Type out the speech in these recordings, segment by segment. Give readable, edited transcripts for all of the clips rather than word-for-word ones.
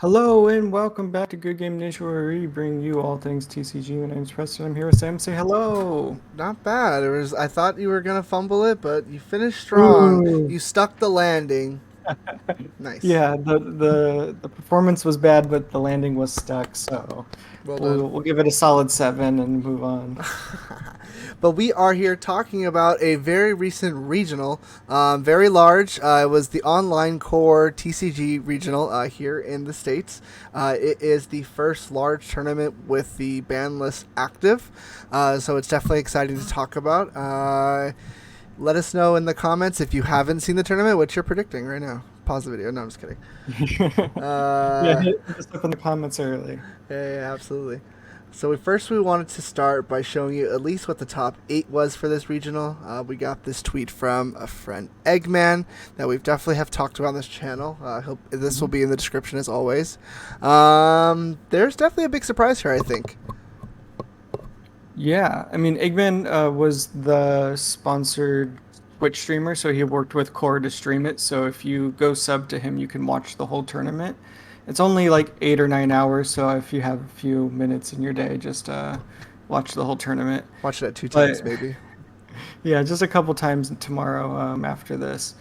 Hello and welcome back to Good Game Nation, where we bring you all things TCG. My name's Preston. I'm here with Sam. Say hello. Not bad. It was. I thought you were gonna fumble it, but you finished strong. Ooh. You stuck the landing. Nice. Yeah, the performance was bad, but the landing was stuck. So Well done. we'll give it a solid 7 and move on. But we are here talking about a very recent regional, very large. It was the online core TCG regional here in the States. It is the first large tournament with the ban list active, so it's definitely exciting to talk about. Let us know in the comments if you haven't seen the tournament, what you're predicting right now. Pause the video. No, I'm just kidding. Yeah, Uh, hit us up in the comments early. yeah, absolutely. So we wanted to start by showing you at least what the top 8 was for this regional. We got this tweet from a friend Eggman that we've definitely have talked about on this channel. I hope this will be in the description as always. There's definitely a big surprise here, I think. Yeah, I mean, Eggman was the sponsored Twitch streamer, so he worked with Core to stream it. So if you go sub to him, you can watch the whole tournament. It's only like 8 or 9 hours, so if you have a few minutes in your day, just watch the whole tournament. Watch it at 2 times, But maybe. yeah, just a couple times tomorrow after this.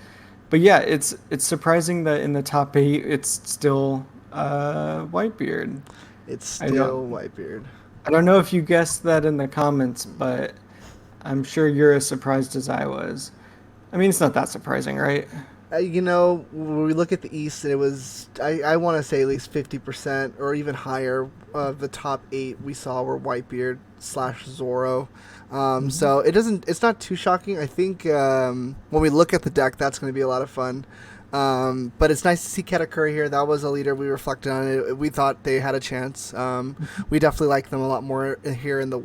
But yeah, it's surprising that in the top 8, it's still Whitebeard. It's I still don't Whitebeard. I don't know if you guessed that in the comments, but I'm sure you're as surprised as I was. I mean, it's not that surprising, right? When we look at the East, it was, I want to say at least 50% or even higher of the top 8 we saw were Whitebeard slash Zoro. Mhm. So it's not too shocking. I think when we look at the deck, that's going to be a lot of fun. But it's nice to see Katakuri here. That was a leader we reflected on. We thought they had a chance. We definitely like them a lot more here in the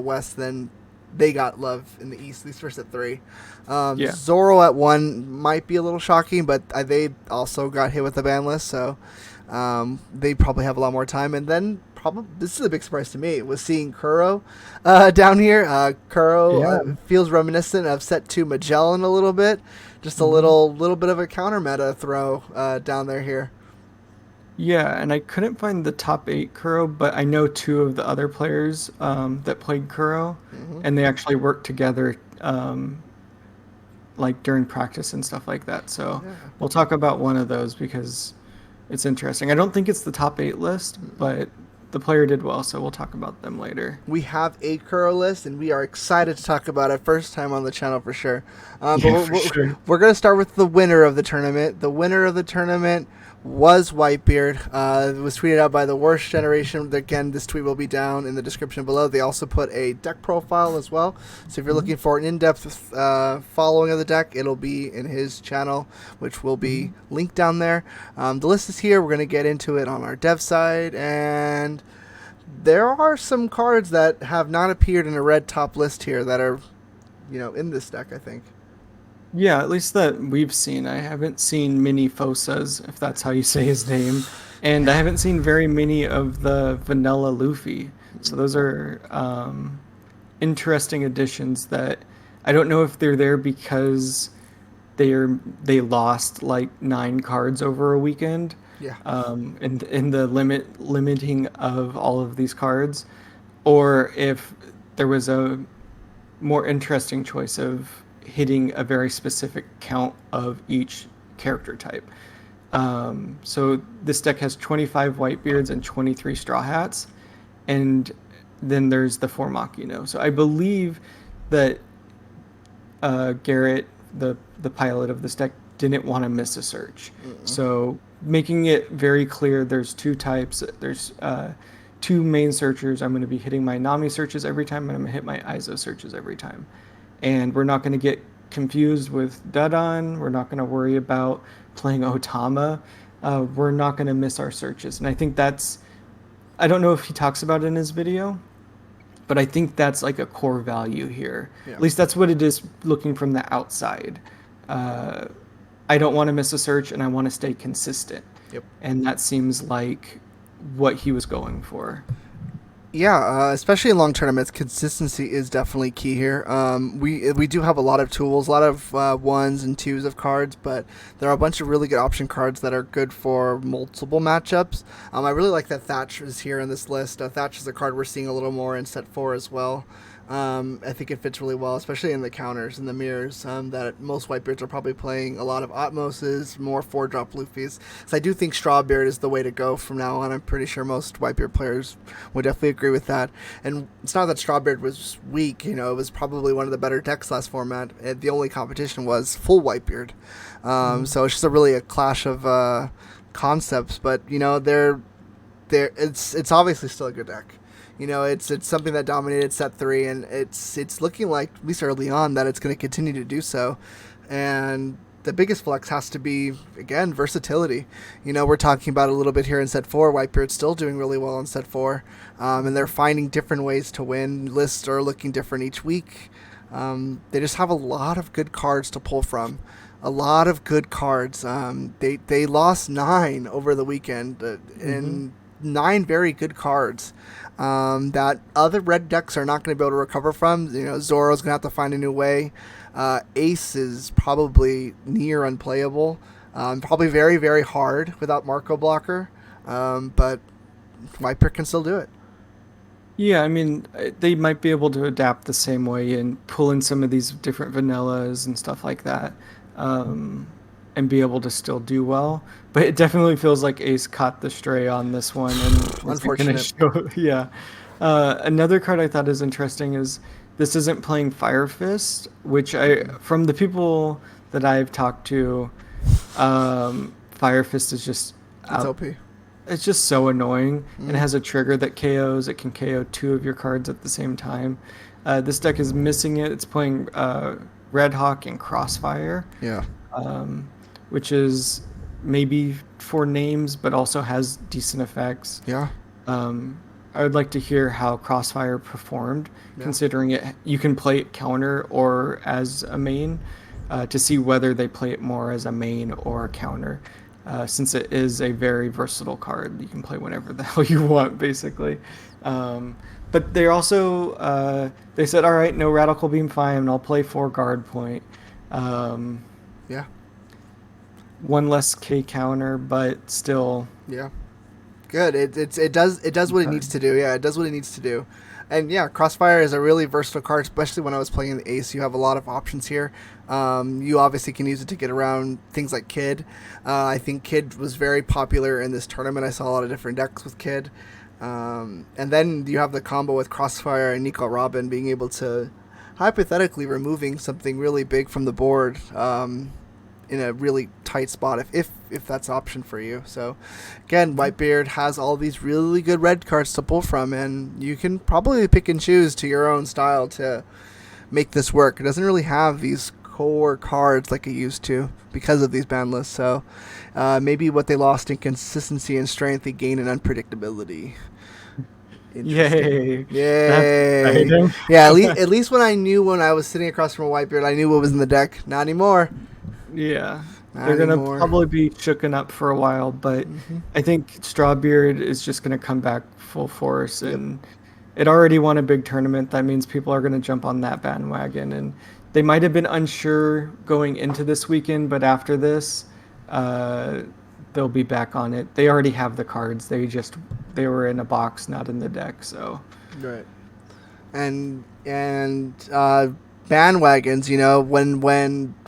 West than they got love in the East, at least first at 3. Yeah. Zoro at 1 might be a little shocking, but they also got hit with the ban list, so they probably have a lot more time. And then probably this is a big surprise to me was seeing Kuro down here. Kuro Yeah. feels reminiscent of set 2 Magellan a little bit, just a hmm little bit of a counter meta throw down there here. Yeah, and I couldn't find the top 8 Kuro, but I know two of the other players that played Kuro, Hmm. and they actually worked together like during practice and stuff like that. So Yeah. we'll talk about one of those because it's interesting. I don't think it's the top 8 list, but the player did well, so we'll talk about them later. We have a Kuro list, and we are excited to talk about it. First time on the channel for sure. But Yeah, for sure. we're going to start with the winner of the tournament. The winner of the tournament was Whitebeard. It was tweeted out by the Worst Generation. Again, this tweet will be down in the description below. They also put a deck profile as well. So if you're Mhm, looking for an in-depth following of the deck, it'll be in his channel, which will be mhm. linked down there. The list is here. We're going to get into it on our dev side, and there are some cards that have not appeared in a red top list here that are, in this deck, I think. Yeah, at least that we've seen. I haven't seen many Fosas, if that's how you say his name, and I Yeah. haven't seen very many of the vanilla Luffy. So those are interesting additions that I don't know if they're there because they lost like 9 cards over a weekend, Yeah. in the limiting of all of these cards, or if there was a more interesting choice of hitting a very specific count of each character type. So this deck has 25 Whitebeards and 23 Straw Hats, and then there's the 4 Makino. So I believe that Garrett, the pilot of this deck, didn't want to miss a search. Mm-mm. So making it very clear, there's 2 types. There's 2 main searchers. I'm going to be hitting my Nami searches every time, and I'm going to hit my ISO searches every time. And we're not going to get confused with Dudon. We're not going to worry about playing Otama. We're not going to miss our searches. And I think that's, I don't know if he talks about it in his video, but I think that's like a core value here. Yeah. At least that's what it is looking from the outside. Uh, I don't want to miss a search and I want to stay consistent. Yep. And that seems like what he was going for. Yeah, especially in long tournaments, consistency is definitely key here. We do have a lot of tools, a lot of ones and twos of cards, but there are a bunch of really good option cards that are good for multiple matchups. I really like that Thatch is here in this list. Thatch is a card we're seeing a little more in set 4 as well. I think it fits really well, especially in the counters and the mirrors that most Whitebeards are probably playing. A lot of Atmoses, more 4-drop Luffys. So I do think Strawbeard is the way to go from now on. I'm pretty sure most Whitebeard players would definitely agree with that. And it's not that Strawbeard was weak. It was probably one of the better decks last format. The only competition was full Whitebeard. So it's just a clash of concepts. But it's obviously still a good deck. It's something that dominated set 3, and it's looking like, at least early on, that it's going to continue to do so. And the biggest flex has to be, again, versatility. We're talking about a little bit here in set 4. Whitebeard's still doing really well in set 4, and they're finding different ways to win. Lists are looking different each week. They just have a lot of good cards to pull from. A lot of good cards. They lost 9 over the weekend, and 9 very good cards that other red decks are not going to be able to recover from. Zoro's going to have to find a new way. Ace is probably near unplayable. Probably very, very hard without Marco Blocker. But Viper can still do it. Yeah, I mean, they might be able to adapt the same way and pull in some of these different vanillas and stuff like that, and be able to still do well. But it definitely feels like Ace caught the stray on this one. And Unfortunate. Yeah. Another card I thought is interesting is this isn't playing Fire Fist, which from the people that I've talked to, Fire Fist is just It's OP. It's just so annoying, and it has a trigger that KOs. It can KO 2 of your cards at the same time. This deck is missing it. It's playing Red Hawk and Crossfire. Yeah. Which is maybe for names, but also has decent effects. Yeah. I would like to hear how Crossfire performed, considering you can play it counter or as a main, to see whether they play it more as a main or a counter. Since it is a very versatile card, you can play whenever the hell you want, basically. But they also they said, all right, no Radical Beam, fine, I'll play 4 guard point. Yeah. 1 less K counter, but still. Yeah. Good. It does what it needs to do. Yeah, it does what it needs to do. And yeah, Crossfire is a really versatile card, especially when I was playing the Ace. You have a lot of options here. You obviously can use it to get around things like Kid. I think Kid was very popular in this tournament. I saw a lot of different decks with Kid. And then you have the combo with Crossfire and Nico Robin being able to, hypothetically, removing something really big from the board in a really tight spot if that's an option for you. So again, Whitebeard has all these really good red cards to pull from, and you can probably pick and choose to your own style to make this work. It doesn't really have these core cards like it used to because of these ban lists. So maybe what they lost in consistency and strength, they gain in unpredictability. Yay! Yay! Yeah, at least when I was sitting across from a Whitebeard, I knew what was in the deck. Not anymore. Yeah, they're going to probably be shooken up for a while, but I think Strawbeard is just going to come back full force, and it already won a big tournament. That means people are going to jump on that bandwagon, and they might have been unsure going into this weekend, but after this, they'll be back on it. They already have the cards. They were in a box, not in the deck, so. Right. And bandwagons,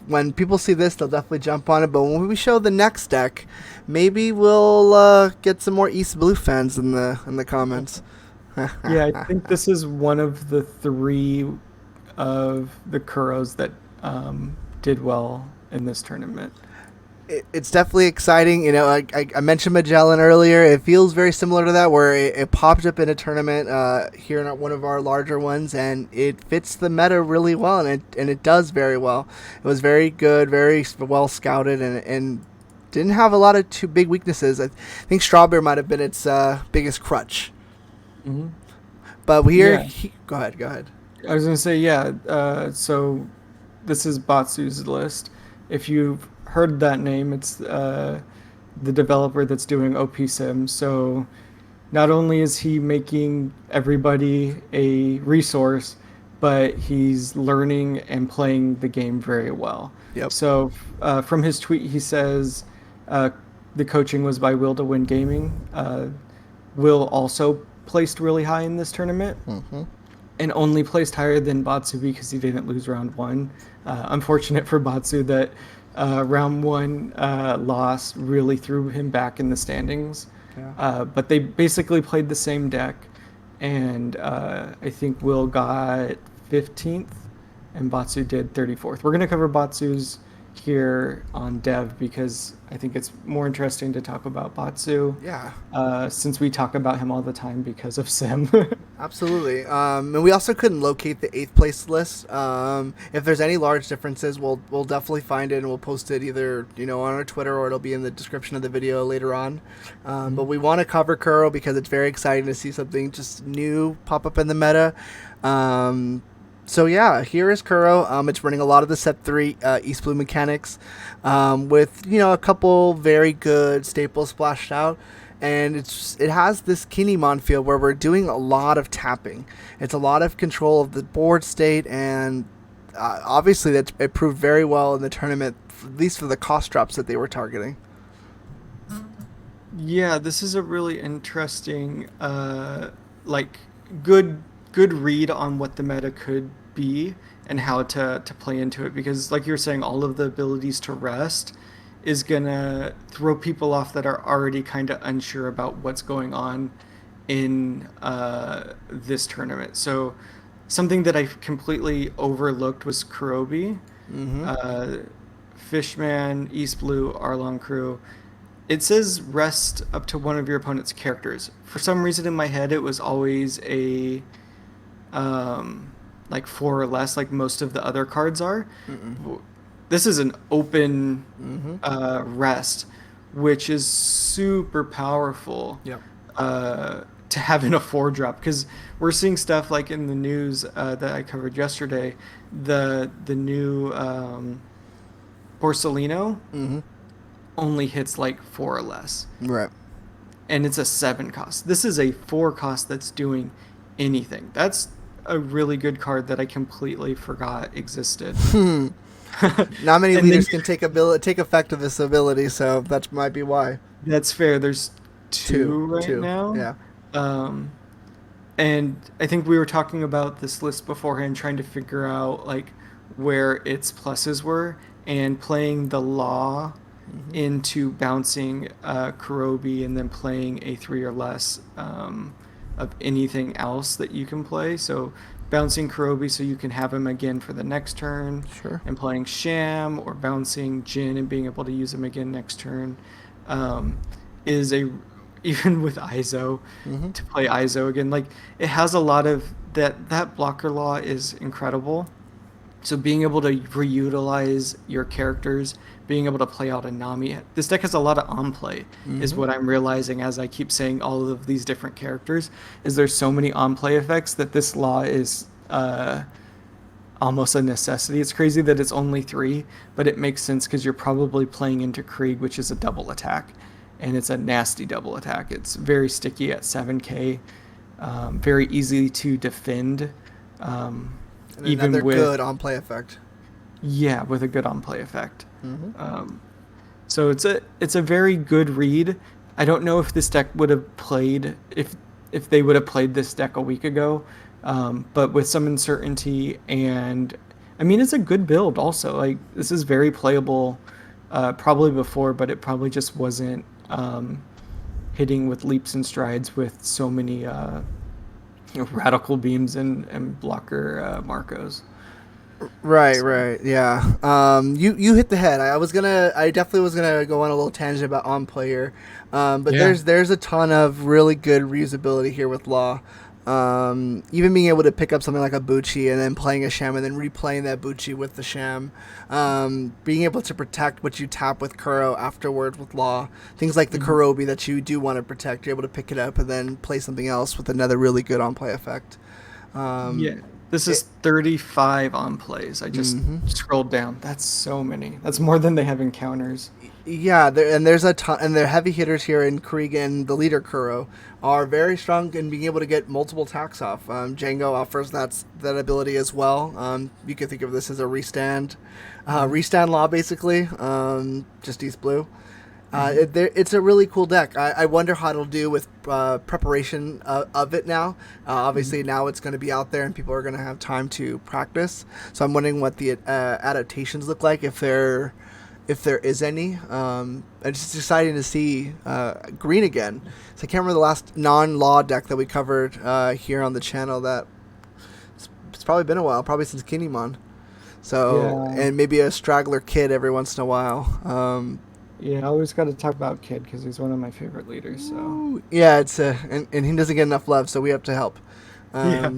when people see this, they'll definitely jump on it. But when we show the next deck, maybe we'll get some more East Blue fans in the comments. Yeah, I think this is one of the 3 of the Kuros that did well in this tournament. It's definitely exciting. I mentioned Magellan earlier. It feels very similar to that, where it popped up in a tournament here in one of our larger ones, and it fits the meta really well, and it does very well. It was very good, very well scouted, and didn't have a lot of too big weaknesses. I think Strawberry might have been its biggest crutch. Mm-hmm. But go ahead. I was going to say, so this is Batsu's list. If you've heard that name, it's the developer that's doing OP Sim. So not only is he making everybody a resource, but he's learning and playing the game very well. Yep. So from his tweet, he says uh, the coaching was by Will to Win Gaming. Will also placed really high in this tournament Mm-hmm. and only placed higher than Batsu because he didn't lose round one. Unfortunate for Batsu that round one loss really threw him back in the standings. Yeah. But they basically played the same deck, and I think Will got 15th, and Batsu did 34th. We're going to cover Batsu's here on Dev because I think it's more interesting to talk about Batsu. Yeah. Since we talk about him all the time because of Sim. Absolutely. And we also couldn't locate the 8th place list. If there's any large differences, we'll definitely find it and we'll post it either on our Twitter or it'll be in the description of the video later on. But we want to cover Kuro because it's very exciting to see something just new pop up in the meta. So yeah, here is Kuro. It's running a lot of the set 3 East Blue mechanics with a couple very good staples splashed out. And it has this Kinemon feel where we're doing a lot of tapping. It's a lot of control of the board state, and obviously it proved very well in the tournament, at least for the cost drops that they were targeting. Yeah, this is a really interesting, good read on what the meta could be and how to play into it. Because, like you were saying, all of the abilities to rest is gonna throw people off that are already kind of unsure about what's going on in this tournament. So, something that I completely overlooked was Kurobi, Mm-hmm. Fishman, East Blue, Arlong Crew. It says rest up to one of your opponent's characters. For some reason in my head, it was always a like 4 or less, like most of the other cards are. Mm-mm. This is an open Mm-hmm. rest, which is super powerful Yep. to have in a 4-drop. Because we're seeing stuff like in the news that I covered yesterday, the new Porcelino Mm-hmm. only hits like 4 or less. Right. And it's a 7 cost. This is a 4 cost that's doing anything. That's a really good card that I completely forgot existed. Not many And leaders then can take effect of this ability, so that might be why. that's fair. There's two right Two. now. Yeah. Um, and I think we were talking about this list beforehand, trying to figure out like where its pluses were, and playing the law Mm-hmm. into bouncing Kurobi and then playing a 3 or less of anything else that you can play. So bouncing Kurobi so you can have him again for the next turn, Sure. and playing Sham or bouncing Jin and being able to use him again next turn is a even with Izo Mm-hmm. to play Izo again. Like it has a lot of that blocker law is incredible. So being able to reutilize your characters, being able to play out a Nami. This deck has a lot of on play, is Mm-hmm. what I'm realizing as I keep saying all of these different characters. Is there's so many on play effects that this law is almost a necessity. It's crazy that it's only 3, but it makes sense because you're probably playing into Krieg, which is a double attack, and it's a nasty double attack. It's very sticky at 7k, very easy to defend. And Even another with good on play effect. yeah, with a good on play effect. Mm-hmm. So it's a very good read. I don't know if this deck would have played if they would have played this deck a week ago, but with some uncertainty, and I mean it's a good build also. Like this is very playable, probably before, but it probably just wasn't hitting with leaps and strides with so many radical beams and blocker Marcos. Right, yeah. You hit the head. I definitely was gonna go on a little tangent about on player, but Yeah. there's a ton of really good reusability here with Law. Even being able to pick up something like a Bucci and then playing a Sham and then replaying that Bucci with the Sham. Being able to protect what you tap with Kuro afterwards with Law. Things like the Kurobi that you do want to protect, you're able to pick it up and then play something else with another really good on play effect. Yeah. This is 35 on plays. I just scrolled down. That's so many. That's more than they have encounters. Yeah, there's a ton, and the heavy hitters here in Krieg and the leader Kuro are very strong in being able to get multiple attacks off. Django offers that ability as well. You can think of this as a restand law basically, just East Blue. It's a really cool deck. I wonder how it'll do with preparation of it now. Obviously, now it's going to be out there and people are going to have time to practice. So I'm wondering what the adaptations look like, if there is any. It's just exciting to see green again. So I can't remember the last non-law deck that we covered here on the channel. It's probably been a while, probably since Kinemon. So, yeah. And maybe a straggler kid every once in a while. Yeah, I always got to talk about Kid because he's one of my favorite leaders. So yeah, it's and he doesn't get enough love, so we have to help. Yeah,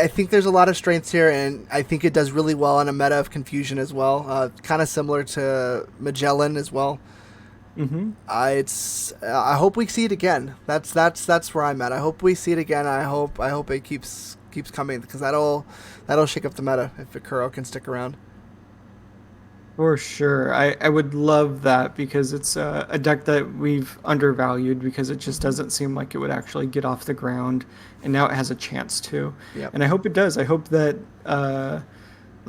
I think there's a lot of strengths here, and I think it does really well on a meta of confusion as well. Kind of similar to Magellan as well. I hope we see it again. That's where I'm at. I hope we see it again. I hope it keeps coming, because that'll shake up the meta if Kuro can stick around. For sure. I would love that, because it's a deck that we've undervalued, because it just doesn't seem like it would actually get off the ground, and now it has a chance to. Yep. And I hope it does. I hope that, I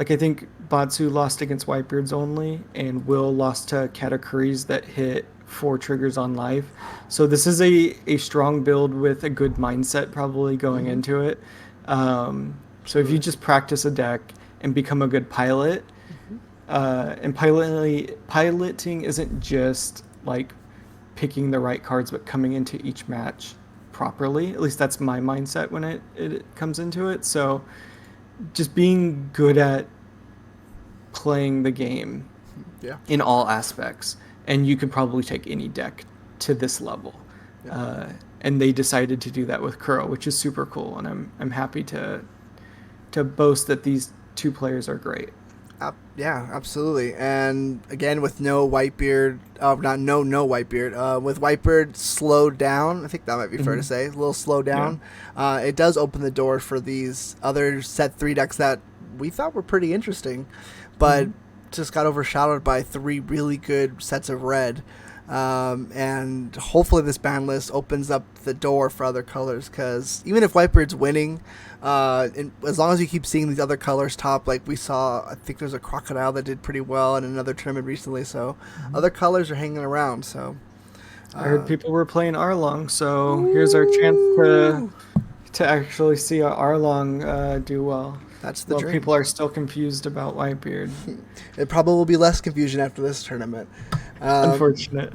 think Batsu lost against Whitebeards only, and Will lost to Katakuris that hit 4 triggers on life. So this is a strong build with a good mindset probably going into it. So if you just practice a deck and become a good pilot, and piloting isn't just like picking the right cards, but coming into each match properly. At least that's my mindset when it comes into it. So just being good at playing the game in all aspects. And you could probably take any deck to this level. Yeah. And they decided to do that with Kuro, which is super cool. And I'm happy to boast that these 2 players are great. Yeah, absolutely. And again, with no Whitebeard, no Whitebeard, with Whitebeard slowed down, I think that might be fair to say, a little slowed down. Yeah. It does open the door for these other set 3 decks that we thought were pretty interesting, but just got overshadowed by 3 really good sets of red. And hopefully this ban list opens up the door for other colors, because even if Whitebeard's winning, as long as you keep seeing these other colors top, like we saw, I think there's a Crocodile that did pretty well in another tournament recently, so other colors are hanging around. So I heard people were playing Arlong, so here's our chance to actually see Arlong do well. That's the dream. People are still confused about Whitebeard. It probably will be less confusion after this tournament. Unfortunate.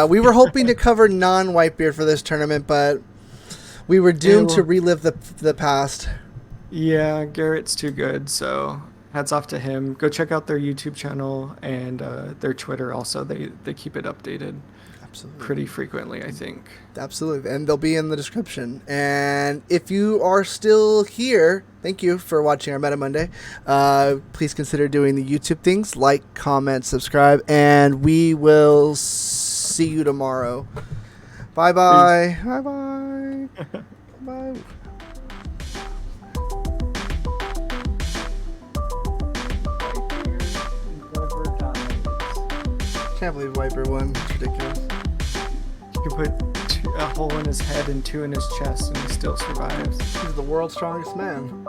We were hoping to cover non-Whitebeard for this tournament, but we were doomed to relive the past. Yeah, Garrett's too good, so hats off to him. Go check out their YouTube channel and their Twitter also. They keep it updated. Absolutely. Pretty frequently, I think. Absolutely, and they'll be in the description. And if you are still here, thank you for watching our Meta Monday. Please consider doing the YouTube things, like, comment, subscribe, and we will see you tomorrow. Bye-bye. Bye-bye. Bye. Can't believe Whitebeard won. It's ridiculous. You could put a hole in his head and 2 in his chest, and he still survives. He's the world's strongest man.